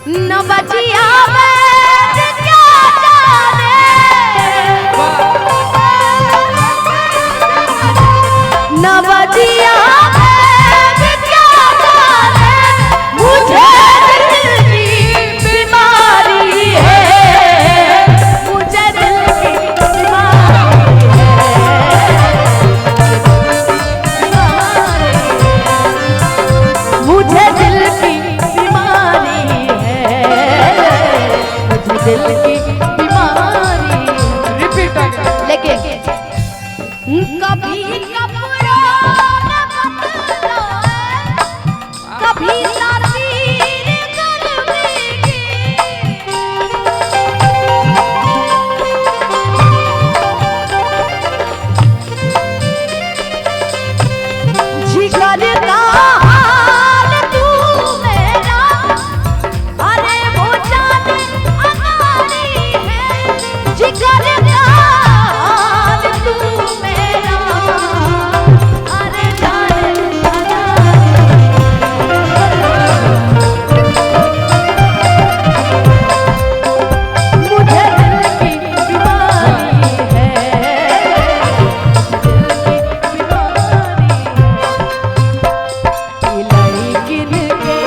न बचिया बैठ क्या जाने, न बचिया बैठ क्या जाने, मुझे दिल की बीमारी है, मुझे दिल की बीमारी है, मुझे दिल की दिल की बीमारी। रिपीट लेके कभी कपुराना कभी तासीर कलमी जिगर का हाल तू मेरा, अरे वो जाने जिगर का हाल तू मेरा, अरे जाने मुझे दिल की बीमारी है, दिल की बीमारी लड़किन के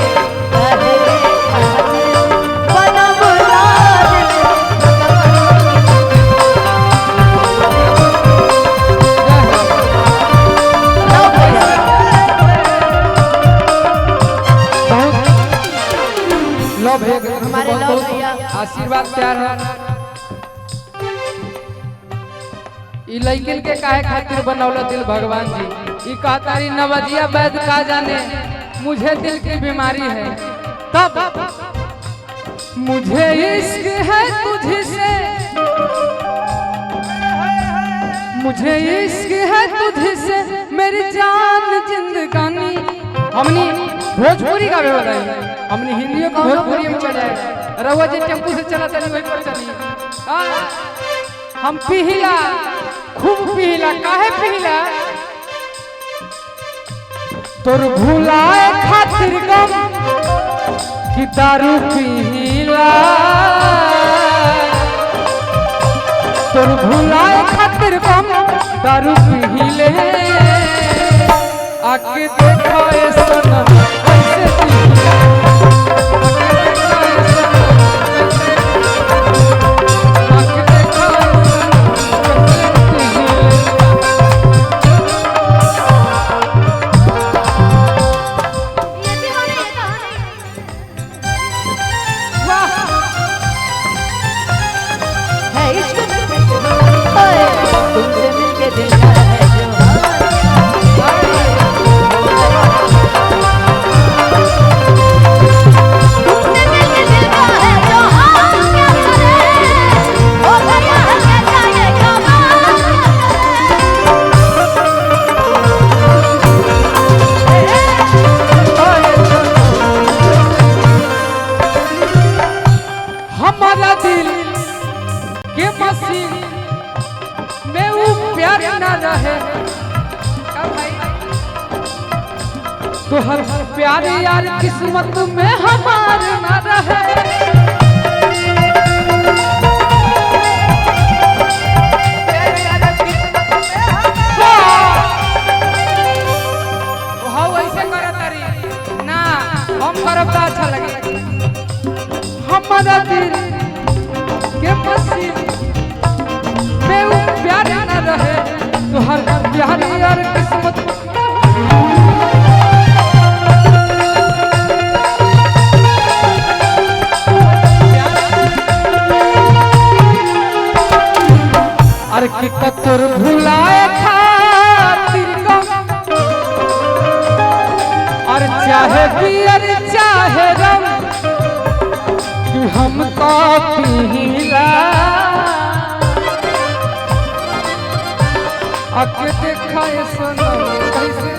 हमारे लव भैया आशीर्वाद प्यार है। ई लइकन के काहे खातिर बनौला दिल भगवान जी। ई कहतारी नवजिया वैद का जाने मुझे दिल की बीमारी है। तब मुझे इश्क है तुझसे, मुझे इश्क है तुझसे मेरी जान जिंदगानी। हमनी भोजपुरी का व्यवहार है, हमने हिंदियों का भोजपुरी में चला है। रहुआ जी टेम्पू से चला तनी वहीं पर चली। हम पिहिला खूब पिहिला, काहे पिहिला तोर भुलाए खातिर गम कि दारू पिहिला, तोर भुलाए खातिर गम दारू पिहिले। आके देखो ए सनम कैसे पिहिला, तुमसे मिलके दिल का है जो हमारा दिल के मसीह में वो प्यार ना रहे। तो हर प्यार यार किस्मत में हमार ना रहे। वैसे करतारी ना हम करब तो अच्छा लगे। हमारा दिल के मसीह में वो प्यार ना रहे। तो हर प्यार यार किस्मत अरे कि कतुर भुलाए खातिर गम, और चाहे पियर चाहे रम कि हमको पिहिला। आके देखा ये सनम कैसे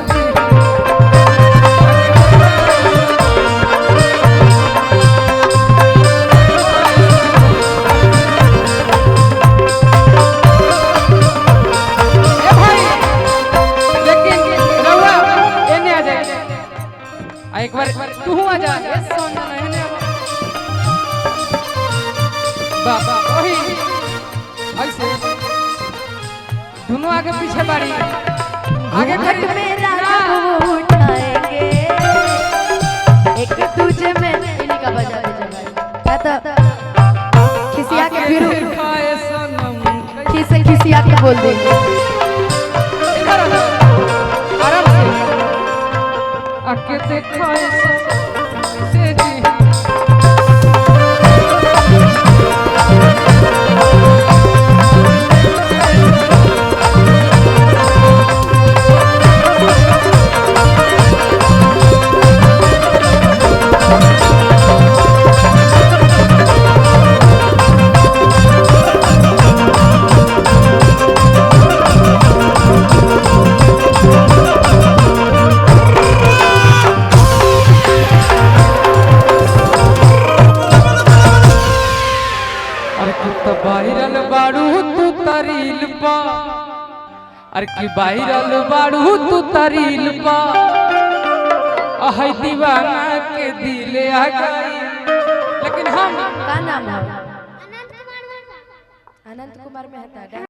एक बार तू आ जा। बाबा वही ऐसे दोनों आगे पीछे बारी आगे घूंघट खड़ी में राग उठाएंगे एक दूजे में इन्हीं का बजा दीजिए भाई तो खिसिया के फिर खाए सनम खिसिया के बोल देंगे इधर आ जाओ, आराम से आके देखो से जी वायरल बाड़ू तू तरील पा अरे की वायरल बाड़ू तू तरील पा दीवाना के दिल आ गई लेकिन हम का नाम है अनंत कुमार मेहता